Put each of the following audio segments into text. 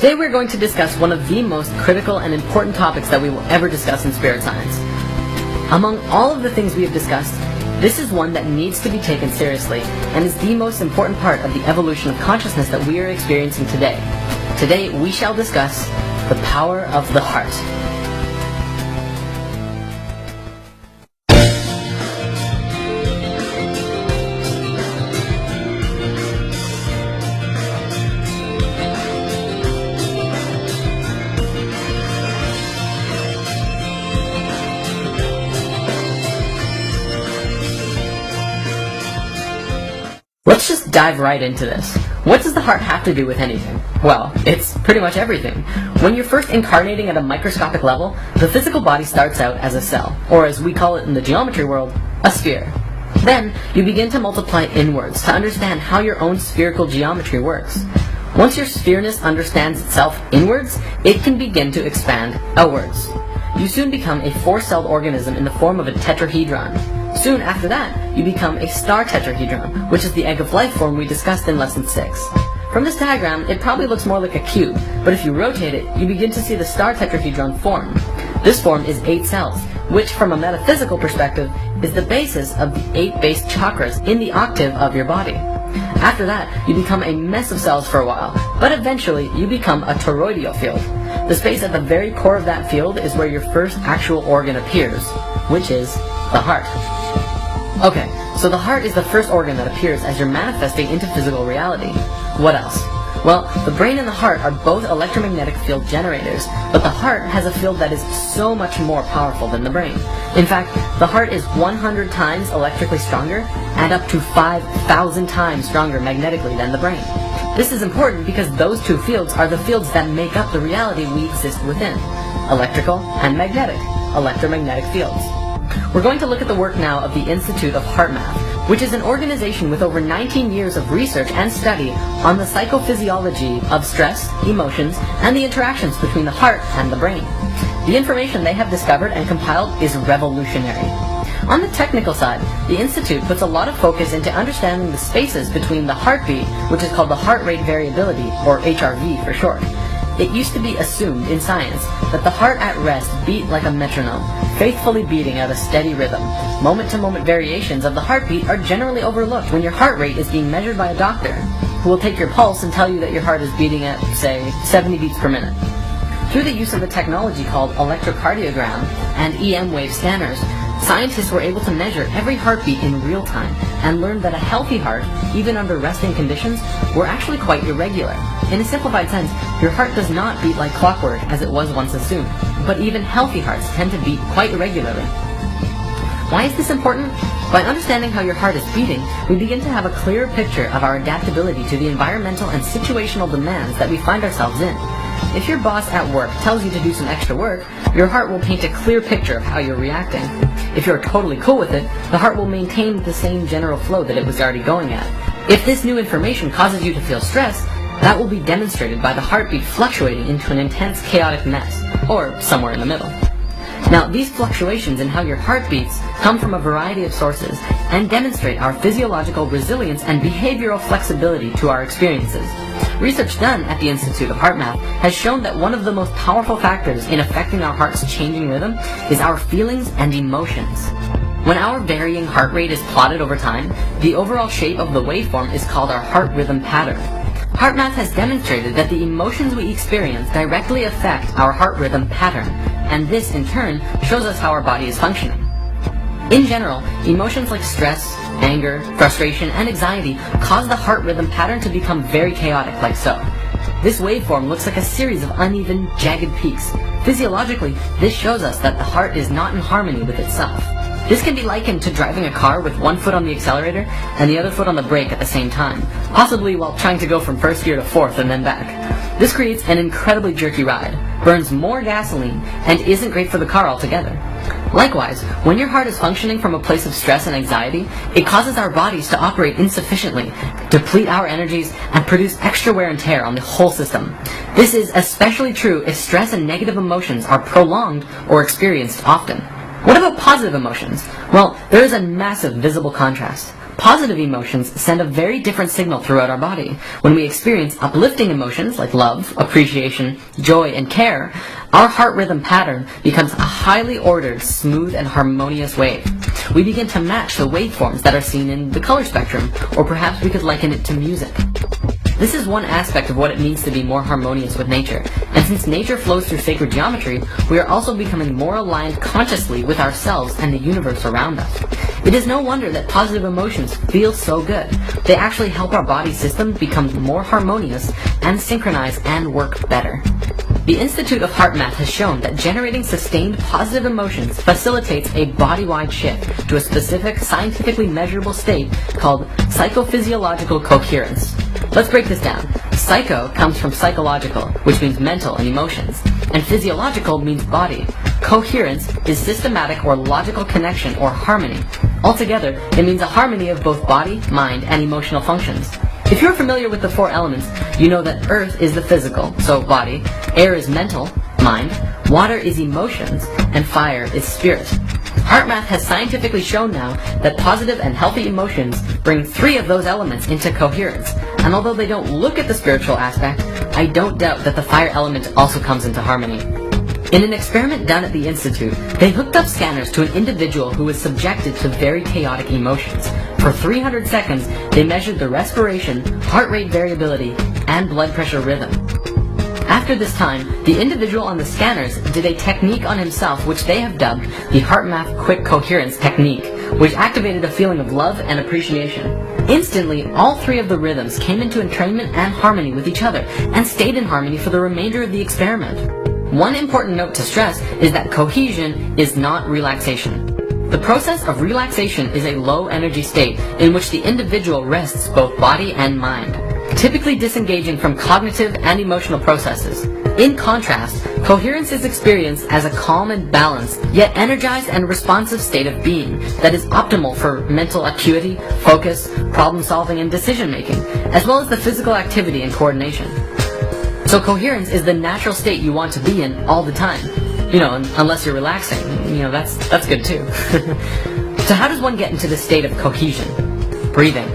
Today we're going to discuss one of the most critical and important topics that we will ever discuss in spirit science. Among all of the things we have discussed, this is one that needs to be taken seriously and is the most important part of the evolution of consciousness that we are experiencing today. Today we shall discuss the power of the heart. Let's just dive right into this. What does the heart have to do with anything? Well, it's pretty much everything. When you're first incarnating at a microscopic level, the physical body starts out as a cell, or as we call it in the geometry world, a sphere. Then, you begin to multiply inwards to understand how your own spherical geometry works. Once your sphereness understands itself inwards, it can begin to expand outwards. You soon become a four-celled organism in the form of a tetrahedron. Soon after that, you become a star tetrahedron, which is the egg of life form we discussed in lesson 6. From this diagram, it probably looks more like a cube, but if you rotate it, you begin to see the star tetrahedron form. This form is 8 cells, which from a metaphysical perspective is the basis of the 8 base chakras in the octave of your body. After that, you become a mess of cells for a while, but eventually you become a toroidal field. The space at the very core of that field is where your first actual organ appears, which is the heart. Okay, so the heart is the first organ that appears as you're manifesting into physical reality. What else? Well, the brain and the heart are both electromagnetic field generators, but the heart has a field that is so much more powerful than the brain. In fact, the heart is 100 times electrically stronger and up to 5,000 times stronger magnetically than the brain. This is important because those two fields are the fields that make up the reality we exist within: electrical and magnetic, electromagnetic fields. We're going to look at the work now of the Institute of HeartMath, which is an organization with over 19 years of research and study on the psychophysiology of stress, emotions, and the interactions between the heart and the brain. The information they have discovered and compiled is revolutionary. On the technical side, the Institute puts a lot of focus into understanding the spaces between the heartbeat, which is called the heart rate variability, or HRV for short. It used to be assumed in science that the heart at rest beat like a metronome, faithfully beating at a steady rhythm. Moment-to-moment variations of the heartbeat are generally overlooked when your heart rate is being measured by a doctor, who will take your pulse and tell you that your heart is beating at, say, 70 beats per minute. Through the use of a technology called electrocardiogram and EM wave scanners, scientists were able to measure every heartbeat in real time and learned that a healthy heart, even under resting conditions, were actually quite irregular. In a simplified sense, your heart does not beat like clockwork as it was once assumed, but even healthy hearts tend to beat quite irregularly. Why is this important? By understanding how your heart is beating, we begin to have a clearer picture of our adaptability to the environmental and situational demands that we find ourselves in. If your boss at work tells you to do some extra work, your heart will paint a clear picture of how you're reacting. If you're totally cool with it, the heart will maintain the same general flow that it was already going at. If this new information causes you to feel stress, that will be demonstrated by the heartbeat fluctuating into an intense chaotic mess, or somewhere in the middle. Now, these fluctuations in how your heart beats come from a variety of sources and demonstrate our physiological resilience and behavioral flexibility to our experiences. Research done at the Institute of HeartMath has shown that one of the most powerful factors in affecting our heart's changing rhythm is our feelings and emotions. When our varying heart rate is plotted over time, the overall shape of the waveform is called our heart rhythm pattern. HeartMath has demonstrated that the emotions we experience directly affect our heart rhythm pattern, and this in turn shows us how our body is functioning. In general, emotions like stress, anger, frustration, and anxiety cause the heart rhythm pattern to become very chaotic, like so. This waveform looks like a series of uneven, jagged peaks. Physiologically, this shows us that the heart is not in harmony with itself. This can be likened to driving a car with one foot on the accelerator and the other foot on the brake at the same time, possibly while trying to go from first gear to fourth and then back. This creates an incredibly jerky ride, burns more gasoline, and isn't great for the car altogether. Likewise, when your heart is functioning from a place of stress and anxiety, it causes our bodies to operate insufficiently, deplete our energies, and produce extra wear and tear on the whole system. This is especially true if stress and negative emotions are prolonged or experienced often. What about positive emotions? Well, there is a massive visible contrast. Positive emotions send a very different signal throughout our body. When we experience uplifting emotions like love, appreciation, joy, and care, our heart rhythm pattern becomes a highly ordered, smooth, and harmonious wave. We begin to match the waveforms that are seen in the color spectrum, or perhaps we could liken it to music. This is one aspect of what it means to be more harmonious with nature, and since nature flows through sacred geometry, we are also becoming more aligned consciously with ourselves and the universe around us. It is no wonder that positive emotions feel so good. They actually help our body system become more harmonious and synchronize and work better. The Institute of Heart Math has shown that generating sustained positive emotions facilitates a body-wide shift to a specific scientifically measurable state called psychophysiological coherence. Let's break this down. Psycho comes from psychological, which means mental and emotions, and physiological means body. Coherence is systematic or logical connection or harmony. Altogether, it means a harmony of both body, mind, and emotional functions. If you're familiar with the four elements, you know that earth is the physical, so body, air is mental, mind, water is emotions, and fire is spirit. HeartMath has scientifically shown now that positive and healthy emotions bring 3 of those elements into coherence, and although they don't look at the spiritual aspect, I don't doubt that the fire element also comes into harmony. In an experiment done at the Institute, they hooked up scanners to an individual who was subjected to very chaotic emotions. For 300 seconds, they measured the respiration, heart rate variability, and blood pressure rhythm. After this time, the individual on the scanners did a technique on himself which they have dubbed the HeartMath Quick Coherence Technique, which activated a feeling of love and appreciation. Instantly, all 3 of the rhythms came into entrainment and harmony with each other, and stayed in harmony for the remainder of the experiment. One important note to stress is that cohesion is not relaxation. The process of relaxation is a low-energy state in which the individual rests both body and mind, typically disengaging from cognitive and emotional processes. In contrast, coherence is experienced as a calm and balanced, yet energized and responsive state of being that is optimal for mental acuity, focus, problem-solving, and decision-making, as well as the physical activity and coordination. So coherence is the natural state you want to be in all the time. Unless you're relaxing. That's good too. So how does one get into this state of cohesion? Breathing.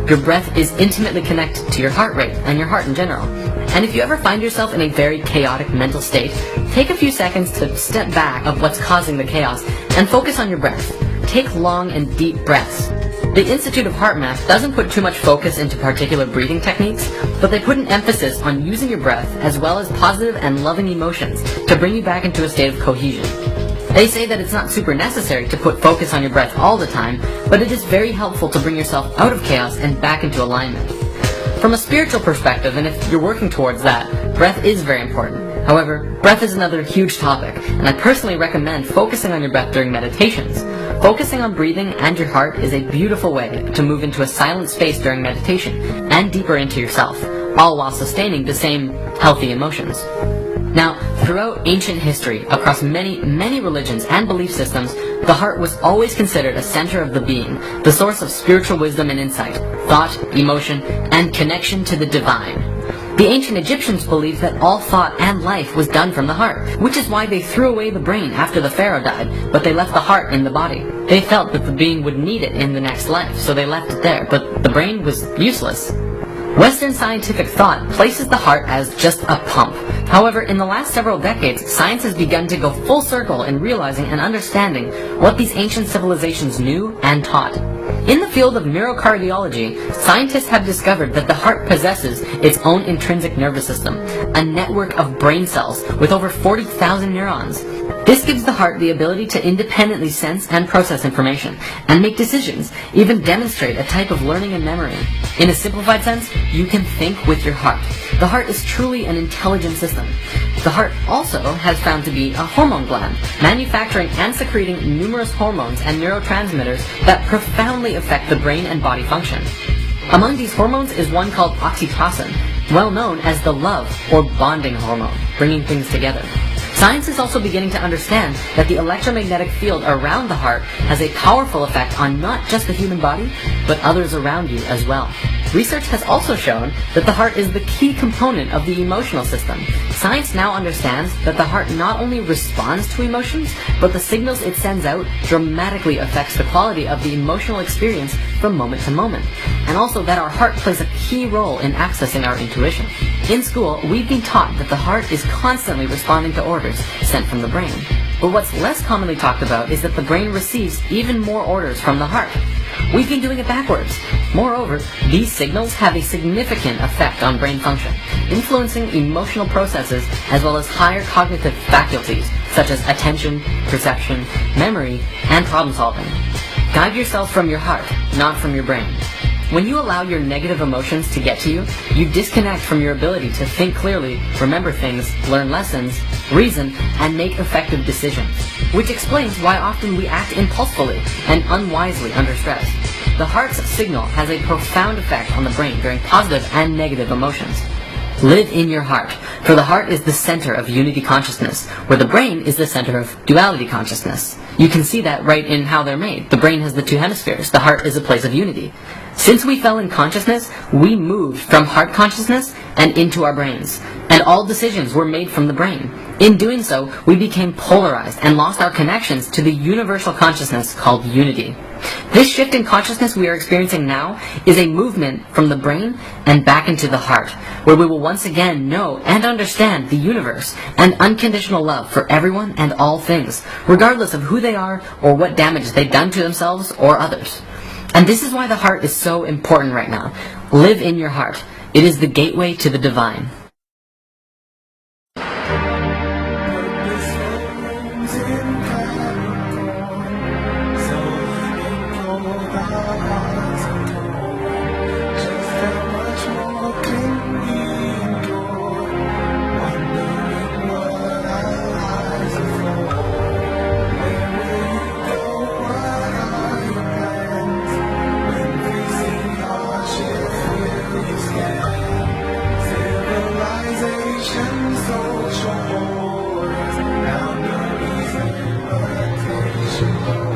Your breath is intimately connected to your heart rate and your heart in general. And if you ever find yourself in a very chaotic mental state, take a few seconds to step back of what's causing the chaos and focus on your breath. Take long and deep breaths. The Institute of Heart Math doesn't put too much focus into particular breathing techniques, but they put an emphasis on using your breath as well as positive and loving emotions to bring you back into a state of cohesion. They say that it's not super necessary to put focus on your breath all the time, but it is very helpful to bring yourself out of chaos and back into alignment. From a spiritual perspective, and if you're working towards that, breath is very important. However, breath is another huge topic, and I personally recommend focusing on your breath during meditations. Focusing on breathing and your heart is a beautiful way to move into a silent space during meditation and deeper into yourself, all while sustaining the same healthy emotions. Now, throughout ancient history, across many religions and belief systems, the heart was always considered a center of the being, the source of spiritual wisdom and insight, thought, emotion, and connection to the divine. The ancient Egyptians believed that all thought and life was done from the heart, which is why they threw away the brain after the pharaoh died, but they left the heart in the body. They felt that the being would need it in the next life, so they left it there, but the brain was useless. Western scientific thought places the heart as just a pump. However, in the last several decades, science has begun to go full circle in realizing and understanding what these ancient civilizations knew and taught. In the field of neurocardiology, scientists have discovered that the heart possesses its own intrinsic nervous system, a network of brain cells with over 40,000 neurons. This gives the heart the ability to independently sense and process information, and make decisions, even demonstrate a type of learning and memory. In a simplified sense, you can think with your heart. The heart is truly an intelligent system. The heart also has found to be a hormone gland, manufacturing and secreting numerous hormones and neurotransmitters that profoundly affect the brain and body function. Among these hormones is one called oxytocin, well known as the love or bonding hormone, bringing things together. Science is also beginning to understand that the electromagnetic field around the heart has a powerful effect on not just the human body, but others around you as well. research has also shown that the heart is the key component of the emotional system. Science now understands that the heart not only responds to emotions, but the signals it sends out dramatically affects the quality of the emotional experience from moment to moment. And also that our heart plays a key role in accessing our intuition. In school, we've been taught that the heart is constantly responding to orders sent from the brain. But what's less commonly talked about is that the brain receives even more orders from the heart. We've been doing it backwards. Moreover, these signals have a significant effect on brain function, influencing emotional processes as well as higher cognitive faculties such as attention, perception, memory, and problem solving. Guide yourself from your heart, not from your brain. When you allow your negative emotions to get to you, you disconnect from your ability to think clearly, remember things, learn lessons, reason, and make effective decisions, which explains why often we act impulsively and unwisely under stress. The heart's signal has a profound effect on the brain during positive and negative emotions. Live in your heart, for the heart is the center of unity consciousness, where the brain is the center of duality consciousness. You can see that right in how they're made. The brain has the two hemispheres. The heart is a place of unity. Since we fell in consciousness, we moved from heart consciousness and into our brains, and all decisions were made from the brain. In doing so, we became polarized and lost our connections to the universal consciousness called unity. This shift in consciousness we are experiencing now is a movement from the brain and back into the heart, where we will once again know and understand the universe and unconditional love for everyone and all things, regardless of who they are or what damage they've done to themselves or others. And this is why the heart is so important right now. Live in your heart. It is the gateway to the divine. Social, now no reason, but attention.